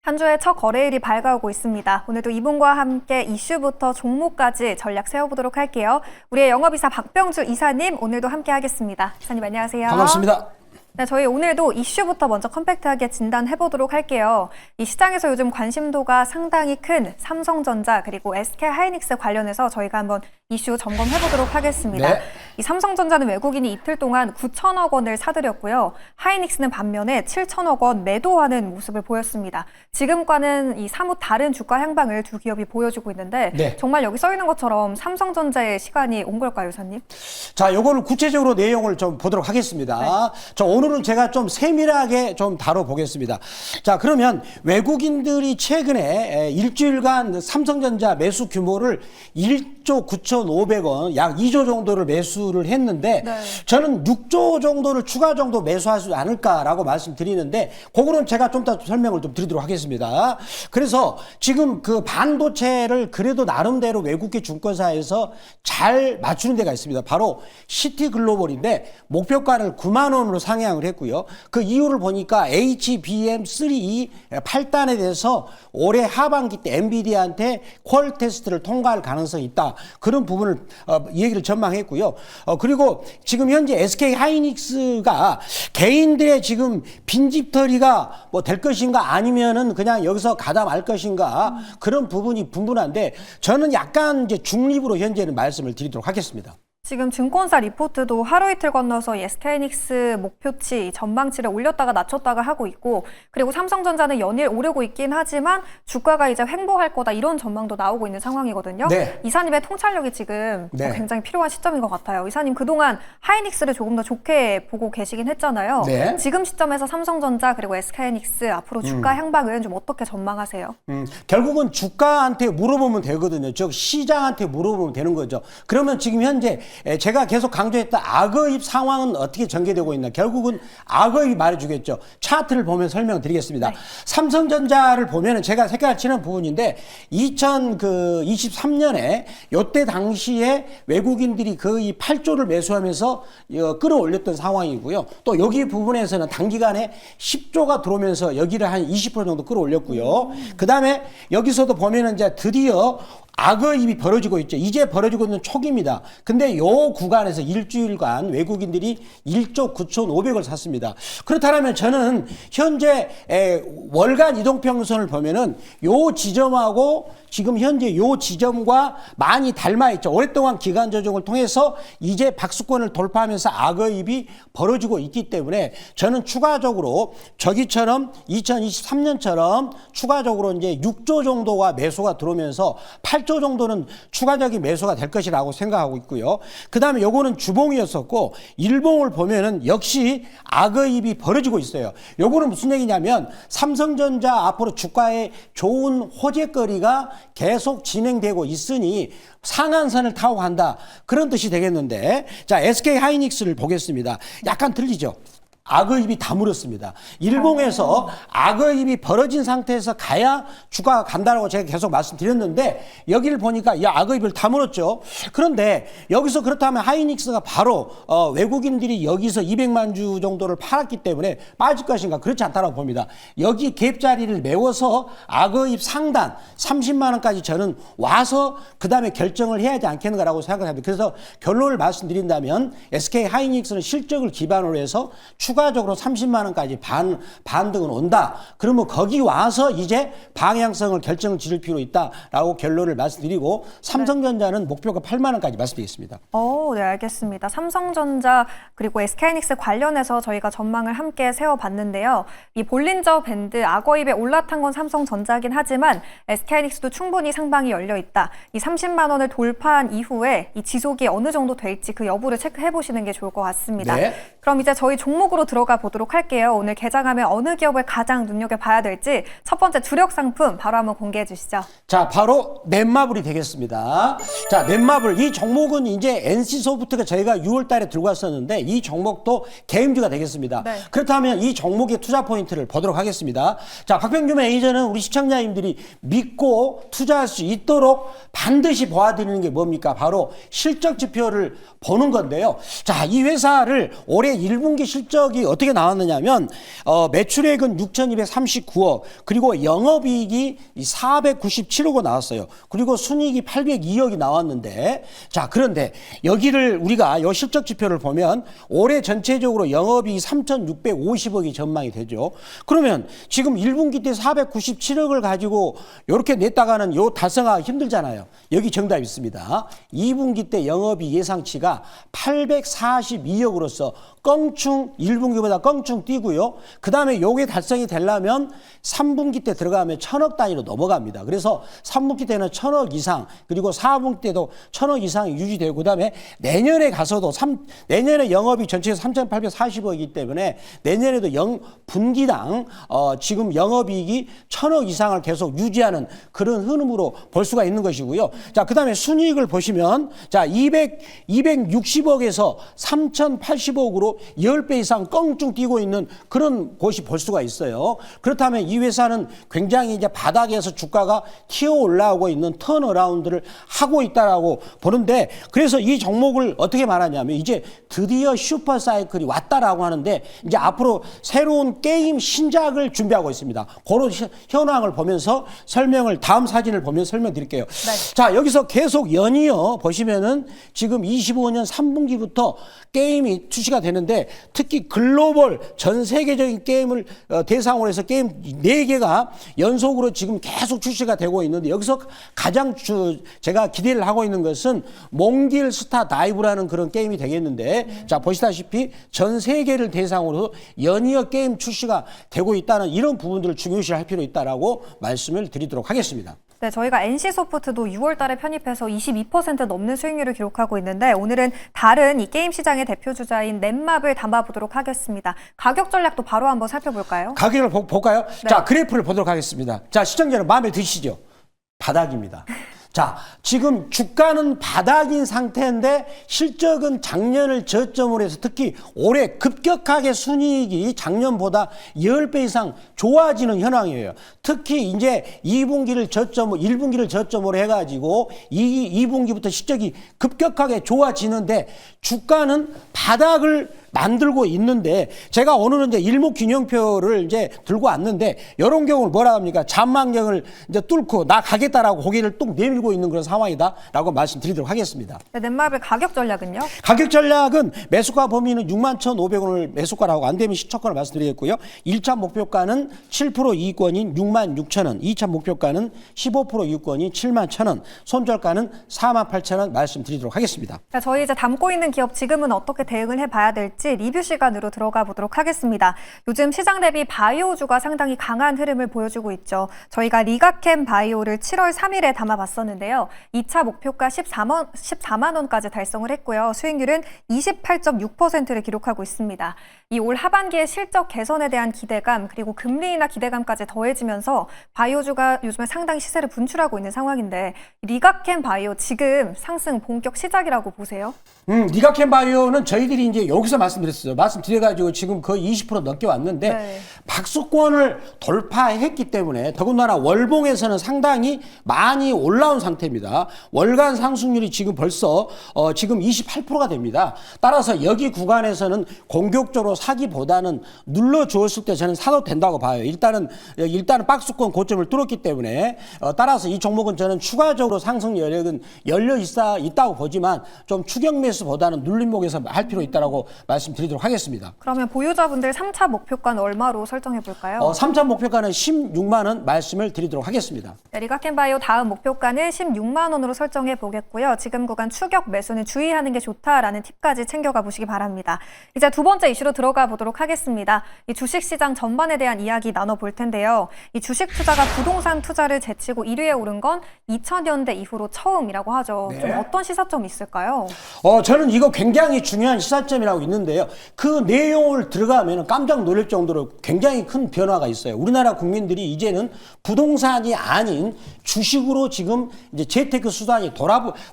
한 주의 첫 거래일이 밝아오고 있습니다. 오늘도 이분과 함께 이슈부터 종목까지 전략 세워보도록 할게요. 우리의 영업이사 박병주 이사님 오늘도 함께 하겠습니다. 이사님 안녕하세요. 반갑습니다. 네, 저희 오늘도 이슈부터 먼저 컴팩트하게 진단해보도록 할게요. 이 시장에서 요즘 관심도가 상당히 큰 삼성전자 그리고 SK하이닉스 관련해서 저희가 한번 이슈 점검해보도록 하겠습니다. 네. 이 삼성전자는 외국인이 이틀 동안 9천억 원을 사들였고요. 하이닉스는 반면에 7천억 원 매도하는 모습을 보였습니다. 지금과는 이 사뭇 다른 주가 향방을 두 기업이 보여주고 있는데 네. 정말 여기 써 있는 것처럼 삼성전자의 시간이 온 걸까요, 이사님? 자, 요거를 구체적으로 내용을 좀 보도록 하겠습니다. 네. 자, 오늘은 제가 좀 세밀하게 좀 다뤄보겠습니다. 자, 그러면 외국인들이 최근에 일주일간 삼성전자 매수 규모를 1조 9,500원, 약 2조 정도를 매수를 했는데 네. 저는 6조 정도를 추가 정도 매수할 수 않을까라고 말씀드리는데 그거는 제가 좀 더 설명을 좀 드리도록 하겠습니다. 그래서 지금 그 반도체를 그래도 나름대로 외국계 증권사에서 잘 맞추는 데가 있습니다. 바로 시티글로벌인데 목표가를 9만 원으로 상향을 했고요. 그 이유를 보니까 HBM3 8단에 대해서 올해 하반기 때 엔비디아한테 퀄 테스트를 통과할 가능성이 있다. 그런 부분을 얘기를 전망했고요. 그리고 지금 현재 SK하이닉스가 개인들의 지금 빈집털이가 뭐 될 것인가 아니면은 그냥 여기서 가다 말 것인가 그런 부분이 분분한데 저는 약간 이제 중립으로 현재는 말씀을 드리도록 하겠습니다. 지금 증권사 리포트도 하루 이틀 건너서 SK하이닉스 목표치, 전망치를 올렸다가 낮췄다가 하고 있고 그리고 삼성전자는 연일 오르고 있긴 하지만 주가가 이제 횡보할 거다 이런 전망도 나오고 있는 상황이거든요. 네. 이사님의 통찰력이 지금 네. 굉장히 필요한 시점인 것 같아요. 이사님 그동안 하이닉스를 조금 더 좋게 보고 계시긴 했잖아요. 네. 지금 시점에서 삼성전자 그리고 SK하이닉스 앞으로 주가 향방은 좀 어떻게 전망하세요? 결국은 주가한테 물어보면 되거든요. 즉 시장한테 물어보면 되는 거죠. 그러면 지금 현재 제가 계속 강조했던 악의입 상황은 어떻게 전개되고 있나. 결국은 악의입이 말해주겠죠. 차트를 보면 설명드리겠습니다. 네. 삼성전자를 보면 제가 색깔 치는 부분인데 2023년에 요때 당시에 외국인들이 거의 8조를 매수하면서 끌어올렸던 상황이고요. 또 여기 부분에서는 단기간에 10조가 들어오면서 여기를 한 20% 정도 끌어올렸고요. 그 다음에 여기서도 보면은 이제 드디어 악의입이 벌어지고 있죠. 이제 벌어지고 있는 초기입니다. 근데 요 구간에서 일주일간 외국인들이 1조 9,500을 샀습니다. 그렇다면 저는 현재 월간 이동평선을 보면은 요 지점하고 지금 현재 요 지점과 많이 닮아 있죠. 오랫동안 기간 조정을 통해서 이제 박스권을 돌파하면서 악의입이 벌어지고 있기 때문에 저는 추가적으로 저기처럼 2023년처럼 추가적으로 이제 6조 정도가 매수가 들어오면서 8조 정도는 추가적인 매수가 될 것이라고 생각하고 있고요. 그 다음에 요거는 주봉이었었고 일봉을 보면은 역시 악의입이 벌어지고 있어요. 요거는 무슨 얘기냐면 삼성전자 앞으로 주가에 좋은 호재거리가 계속 진행되고 있으니 상한선을 타고 간다. 그런 뜻이 되겠는데 자 SK하이닉스를 보겠습니다. 약간 틀리죠. 악의입이 다물었습니다. 일봉에서 악의입이 벌어진 상태에서 가야 주가가 간다라고 제가 계속 말씀드렸는데 여기를 보니까 이 악의입을 다물었죠. 그런데 여기서 그렇다면 하이닉스가 바로 외국인들이 여기서 200만 주 정도를 팔았기 때문에 빠질 것인가 그렇지 않다고 봅니다. 여기 갭자리를 메워서 악의입 상단 30만 원까지 저는 와서 그 다음에 결정을 해야 하지 않겠는가라고 생각합니다. 그래서 결론을 말씀드린다면 SK하이닉스는 실적을 기반으로 해서 추가적으로 30만 원까지 반등은 온다. 그러면 거기 와서 이제 방향성을 결정을 지을 필요 있다라고 결론을 말씀드리고 삼성전자는 목표가 8만 원까지 말씀드리겠습니다. 네, 알겠습니다. 삼성전자 그리고 SK하이닉스 관련해서 저희가 전망을 함께 세워봤는데요. 이 볼린저 밴드 악어입에 올라탄 건 삼성전자긴 하지만 SK하이닉스도 충분히 상방이 열려 있다. 이 30만 원을 돌파한 이후에 이 지속이 어느 정도 될지 그 여부를 체크해 보시는 게 좋을 것 같습니다. 네. 그럼 이제 저희 종목으로 들어가 보도록 할게요. 오늘 개장하면 어느 기업을 가장 눈여겨봐야 될지 첫 번째 주력 상품 바로 한번 공개해 주시죠. 자, 바로 넷마블이 되겠습니다. 자, 넷마블 이 종목은 이제 NC소프트가 저희가 6월 달에 들고 왔었는데 이 종목도 게임주가 되겠습니다. 네. 그렇다면 이 종목의 투자 포인트를 보도록 하겠습니다. 자, 박병규 매니저는 우리 시청자님들이 믿고 투자할 수 있도록 반드시 보아드리는 게 뭡니까? 바로 실적 지표를 보는 건데요. 자, 이 회사를 올해 1분기 실적이 실적이 어떻게 나왔느냐면 매출액은 6,239억, 그리고 영업이익이 497억 나왔어요. 그리고 순이익이 802억이 나왔는데, 자, 그런데 여기를 우리가 요 실적 지표를 보면 올해 전체적으로 영업이익이 3,650억이 전망이 되죠. 그러면 지금 1분기 때 497억을 가지고 이렇게 냈다가는 요 달성하기 힘들잖아요. 여기 정답이 있습니다. 2분기 때 영업이익 예상치가 842억으로서 껑충 1분기보다 껑충 뛰고요. 그 다음에 요게 달성이 되려면 3분기 때 들어가면 1,000억 단위로 넘어갑니다. 그래서 3분기 때는 1,000억 이상, 그리고 4분기 때도 1,000억 이상이 유지되고, 그 다음에 내년에 가서도 내년에 영업이 전체에서 3,840억이기 때문에 내년에도 분기당 지금 영업이익이 1,000억 이상을 계속 유지하는 그런 흐름으로 볼 수가 있는 것이고요. 자, 그 다음에 순이익을 보시면 자 260억에서 3,080억으로 10배 이상 껑충 뛰고 있는 그런 곳이 볼 수가 있어요. 그렇다면 이 회사는 굉장히 이제 바닥에서 주가가 튀어 올라오고 있는 턴어라운드를 하고 있다라고 보는데, 그래서 이 종목을 어떻게 말하냐면 이제 드디어 슈퍼 사이클이 왔다라고 하는데, 이제 앞으로 새로운 게임 신작을 준비하고 있습니다. 그런 현황을 보면서 설명을, 다음 사진을 보면 설명드릴게요. 네. 자, 여기서 계속 연이어 보시면은 지금 25년 3분기부터 게임이 출시가 되는데, 특히 글로벌 전 세계적인 게임을 대상으로 해서 게임 4개가 연속으로 지금 계속 출시가 되고 있는데, 여기서 가장 제가 기대를 하고 있는 것은 몽길 스타 다이브라는 그런 게임이 되겠는데, 자, 보시다시피 전 세계를 대상으로 연이어 게임 출시가 되고 있다는 이런 부분들을 중요시할 필요 있다라고 말씀을 드리도록 하겠습니다. 네, 저희가 NC소프트도 6월 달에 편입해서 22% 넘는 수익률을 기록하고 있는데, 오늘은 다른 이 게임 시장의 대표 주자인 넷마블 담아보도록 하겠습니다. 가격 전략도 바로 한번 살펴볼까요? 가격을 볼까요? 네. 자, 그래프를 보도록 하겠습니다. 자, 시청자는 마음에 드시죠? 바닥입니다. 자, 지금 주가는 바닥인 상태인데 실적은 작년을 저점으로 해서 특히 올해 급격하게 순이익이 작년보다 10배 이상 좋아지는 현황이에요. 특히 이제 2분기를 저점으로, 1분기를 저점으로 해가지고 2분기부터 실적이 급격하게 좋아지는데 주가는 바닥을 만들고 있는데, 제가 오늘은 이제 일목균형표를 이제 들고 왔는데, 이런 경우를 뭐라 합니까? 잔망경을 이제 뚫고 나 가겠다라고 고개를 뚝 내밀고 있는 그런 상황이다라고 말씀드리도록 하겠습니다. 네, 넷마블 가격 전략은요? 가격 전략은 매수가 범위는 61,500원을 매수가라고, 안 되면 시초가를 말씀드리겠고요. 1차 목표가는 7% 이익권인 66,000원, 2차 목표가는 15% 이익권인 71,000원, 손절가는 48,000원 말씀드리도록 하겠습니다. 자, 저희 이제 담고 있는 기업 지금은 어떻게 대응을 해봐야 될지 리뷰 시간으로 들어가 보도록 하겠습니다. 요즘 시장 대비 바이오주가 상당히 강한 흐름을 보여주고 있죠. 저희가 리가캠 바이오를 7월 3일에 담아봤었는데요. 2차 목표가 14만 원까지 달성을 했고요. 수익률은 28.6%를 기록하고 있습니다. 이 올 하반기의 실적 개선에 대한 기대감, 그리고 금리 인하 기대감까지 더해지면서 바이오주가 요즘에 상당히 시세를 분출하고 있는 상황인데, 리가캠 바이오 지금 상승 본격 시작이라고 보세요? 리가캠 바이오는 저희들이 이제 여기서 말씀드렸어요. 말씀드려가지고 지금 거의 20% 넘게 왔는데, 네. 박수권을 돌파했기 때문에 더군다나 월봉에서는 상당히 많이 올라온 상태입니다. 월간 상승률이 지금 벌써 지금 28%가 됩니다. 따라서 여기 구간에서는 공격적으로 사기보다는 눌러주었을 때 저는 사도 된다고 봐요. 일단은 박수권 고점을 뚫었기 때문에 따라서 이 종목은 저는 추가적으로 상승 여력은 열려 있다고 보지만, 좀 추격 매수보다는 눌림목에서 할 필요 있다라고 말씀드리도록 하겠습니다. 그러면 보유자분들 3차 목표가는 얼마로 설정해 볼까요? 3차 목표가는 16만 원 말씀을 드리도록 하겠습니다. 네, 리가캠바이오 다음 목표가는 16만 원으로 설정해 보겠고요. 지금 구간 추격 매수는 주의하는 게 좋다라는 팁까지 챙겨가 보시기 바랍니다. 이제 두 번째 이슈로 들어가 보도록 하겠습니다. 이 주식시장 전반에 대한 이야기 나눠볼 텐데요. 이 주식 투자가 부동산 투자를 제치고 1위에 오른 건 2000년대 이후로 처음이라고 하죠. 네. 좀 어떤 시사점이 있을까요? 저는 이거 굉장히 중요한 시사점이라고 있는데요. 그 내용을 들어가면 깜짝 놀랄 정도로 굉장히 큰 변화가 있어요. 우리나라 국민들이 이제는 부동산이 아닌 주식으로 지금 이제 재테크 수단이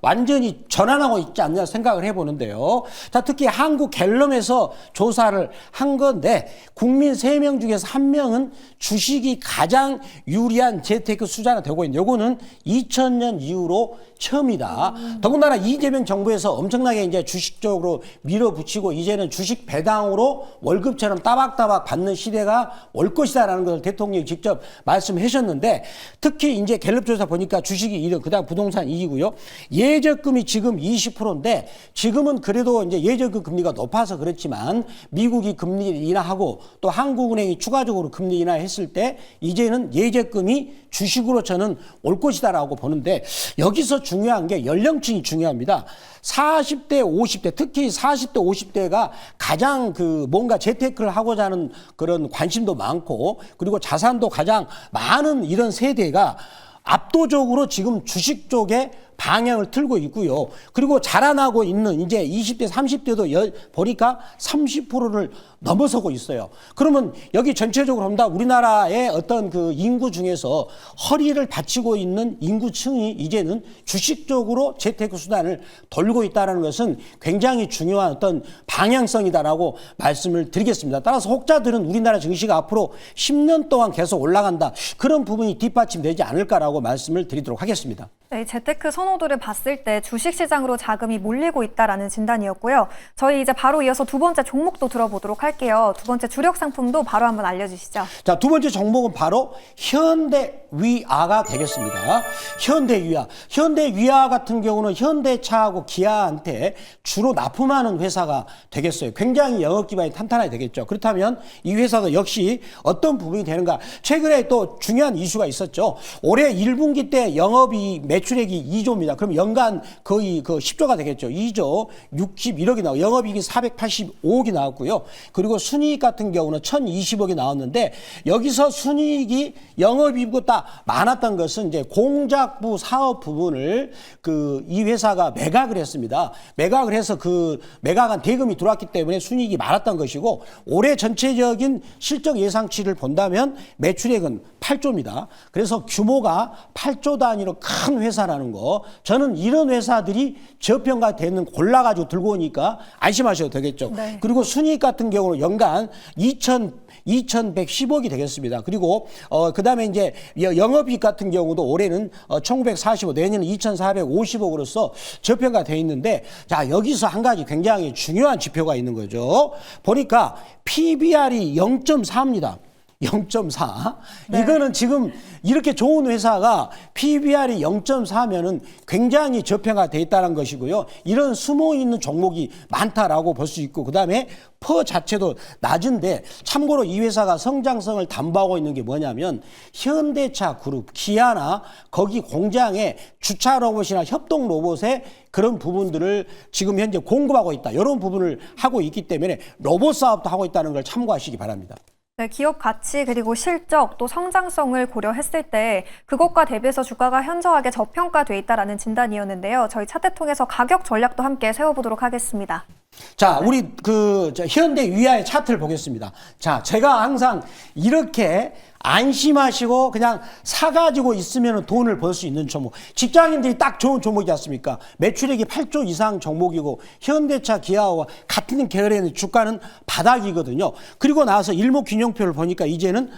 완전히 전환하고 있지 않냐 생각을 해보는데요. 자, 특히 한국 갤럼에서 조사를 한 건데, 국민 3명 중에서 1명은 주식이 가장 유리한 재테크 수단이 되고 있는, 요거는 2000년 이후로 처음이다. 더군다나 이재명 정부에서 엄청나게 이제 주식 쪽으로 밀어붙이고 이제는 주식 배당으로 월급처럼 따박따박 받는 시대가 올 것이다라는 것을 대통령이 직접 말씀하셨는데 특히 이제 갤럽 조사 보니까 주식이 1위, 그다음 부동산 2위고요. 예적금이 지금 20%인데 지금은 그래도 이제 예적금 금리가 높아서 그렇지만 미국이 금리 인하하고 또 한국은행이 추가적으로 금리 인하했을 때 이제는 예적금이 주식으로 저는 올 것이다라고 보는데 여기서 중요한 게 연령층이 중요합니다. 40대, 50대, 특히 40대, 50대가 가장 그 뭔가 재테크를 하고자 하는 그런 관심도 많고 그리고 자산도 가장 많은 이런 세대가 압도적으로 지금 주식 쪽에 방향을 틀고 있고요. 그리고 자라나고 있는 이제 20대, 30대도 보니까 30%를 넘어서고 있어요. 그러면 여기 전체적으로 본다 우리나라의 어떤 그 인구 중에서 허리를 받치고 있는 인구층이 이제는 주식 쪽으로 재테크 수단을 돌고 있다는 것은 굉장히 중요한 어떤 방향성이다라고 말씀을 드리겠습니다. 따라서 혹자들은 우리나라 증시가 앞으로 10년 동안 계속 올라간다. 그런 부분이 뒷받침되지 않을까라고 말씀을 드리도록 하겠습니다. 네, 재테크 선호도를 봤을 때 주식시장으로 자금이 몰리고 있다라는 진단이었고요. 저희 이제 바로 이어서 두 번째 종목도 들어보도록 할게요. 두 번째 주력 상품도 바로 한번 알려주시죠. 자, 두 번째 종목은 바로 현대위아가 되겠습니다. 현대위아. 현대위아 같은 경우는 현대차하고 기아한테 주로 납품하는 회사가 되겠어요. 굉장히 영업 기반이 탄탄하게 되겠죠. 그렇다면 이 회사도 역시 어떤 부분이 되는가. 최근에 또 중요한 이슈가 있었죠. 올해 1분기 때 영업이 매출액이 2조입니다. 그럼 연간 거의 그 10조가 되겠죠. 2조 61억이 나오고 영업이익이 485억이 나왔고요. 그리고 순이익 같은 경우는 1,020억이 나왔는데 여기서 순이익이 영업이익보다 많았던 것은 이제 공작부 사업 부분을 이 회사가 매각을 했습니다. 매각을 해서 그 매각한 대금이 들어왔기 때문에 순이익이 많았던 것이고 올해 전체적인 실적 예상치를 본다면 매출액은 8조입니다. 그래서 규모가 8조 단위로 큰 회사라는 거. 저는 이런 회사들이 저평가되는 골라가지고 들고 오니까 안심하셔도 되겠죠. 네. 그리고 순이익 같은 경우는 연간 2,110억이 되겠습니다. 그리고 그다음에 이제 영업이익 같은 경우도 올해는 1,945, 내년은 2,450억으로서 저평가되어 있는데 자, 여기서 한 가지 굉장히 중요한 지표가 있는 거죠. 보니까 PBR이 0.4입니다. 0.4. 네. 이거는 지금 이렇게 좋은 회사가 PBR이 0.4면은 굉장히 저평가돼 있다는 것이고요. 이런 숨어 있는 종목이 많다라고 볼 수 있고, 그 다음에 퍼 자체도 낮은데, 참고로 이 회사가 성장성을 담보하고 있는 게 뭐냐면, 현대차 그룹, 기아나 거기 공장에 주차 로봇이나 협동 로봇의 그런 부분들을 지금 현재 공급하고 있다. 이런 부분을 하고 있기 때문에 로봇 사업도 하고 있다는 걸 참고하시기 바랍니다. 네, 기업 가치 그리고 실적 또 성장성을 고려했을 때 그것과 대비해서 주가가 현저하게 저평가돼 있다라는 진단이었는데요. 저희 차트 통해서 가격 전략도 함께 세워보도록 하겠습니다. 자, 우리 현대위아의 차트를 보겠습니다. 자, 제가 항상 이렇게 안심하시고 그냥 사가지고 있으면 돈을 벌 수 있는 종목. 직장인들이 딱 좋은 종목이지 않습니까? 매출액이 8조 이상 종목이고 현대차, 기아와 같은 계열에 있는 주가는 바닥이거든요. 그리고 나서 일목균형표를 보니까 이제는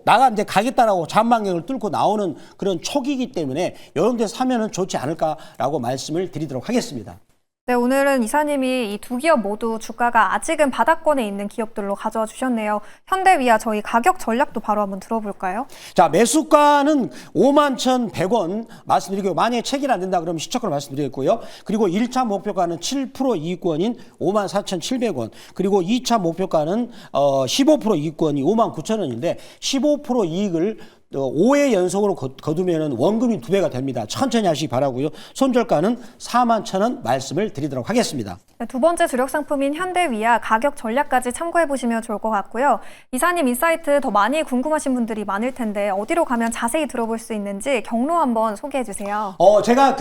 나가 이제 가겠다라고 전망력을 뚫고 나오는 그런 촉이기 때문에 이런 데 사면은 좋지 않을까라고 말씀을 드리도록 하겠습니다. 네, 오늘은 이사님이 이 두 기업 모두 주가가 아직은 바닥권에 있는 기업들로 가져와 주셨네요. 현대위아 저희 가격 전략도 바로 한번 들어볼까요? 자, 매수가는 51,100원 말씀드리고 만약에 체결 안 된다 그러면 시초가로 말씀드리겠고요. 그리고 1차 목표가는 7% 이익권인 54,700원. 그리고 2차 목표가는 15% 이익권이 59,000원인데 15% 이익을 5회 연속으로 거두면 원금이 2배가 됩니다. 천천히 하시기 바라고요. 손절가는 41,000원 말씀을 드리도록 하겠습니다. 네, 두 번째 주력 상품인 현대위아 가격 전략까지 참고해 보시면 좋을 것 같고요. 이사님 인사이트 더 많이 궁금하신 분들이 많을 텐데 어디로 가면 자세히 들어볼 수 있는지 경로 한번 소개해 주세요. 제가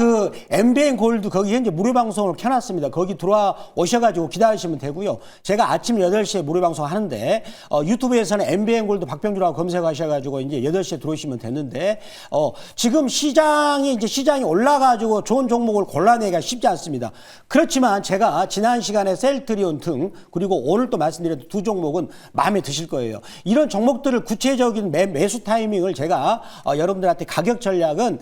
MBN 골드 거기 현재 무료 방송을 켜놨습니다. 거기 들어와 오셔가지고 기다리시면 되고요. 제가 아침 8시에 무료 방송 하는데 유튜브에서는 MBN 골드 박병주라고 검색하셔가지고 이제 8시에 들어오시면 되는데 지금 시장이 올라가지고 좋은 종목을 골라내기가 쉽지 않습니다. 그렇지만 제가 지난 시간에 셀트리온 등 그리고 오늘 또 말씀드린 두 종목은 마음에 드실 거예요. 이런 종목들을 구체적인 매수 타이밍을 제가 여러분들한테 가격 전략은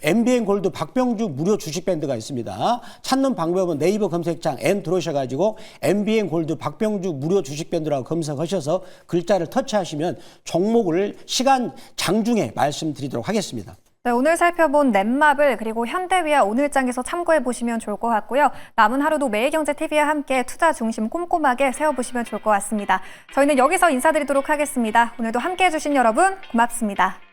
MBN 골드 박병주 무료 주식 밴드가 있습니다. 찾는 방법은 네이버 검색창 N 들어오셔가지고 MBN 골드 박병주 무료 주식 밴드라고 검색하셔서 글자를 터치하시면 종목을 시간 장중에 말씀드리도록 하겠습니다. 네, 오늘 살펴본 넷마블 그리고 현대위아 오늘장에서 참고해 보시면 좋을 것 같고요. 남은 하루도 매일경제TV와 함께 투자 중심 꼼꼼하게 세워보시면 좋을 것 같습니다. 저희는 여기서 인사드리도록 하겠습니다. 오늘도 함께해 주신 여러분 고맙습니다.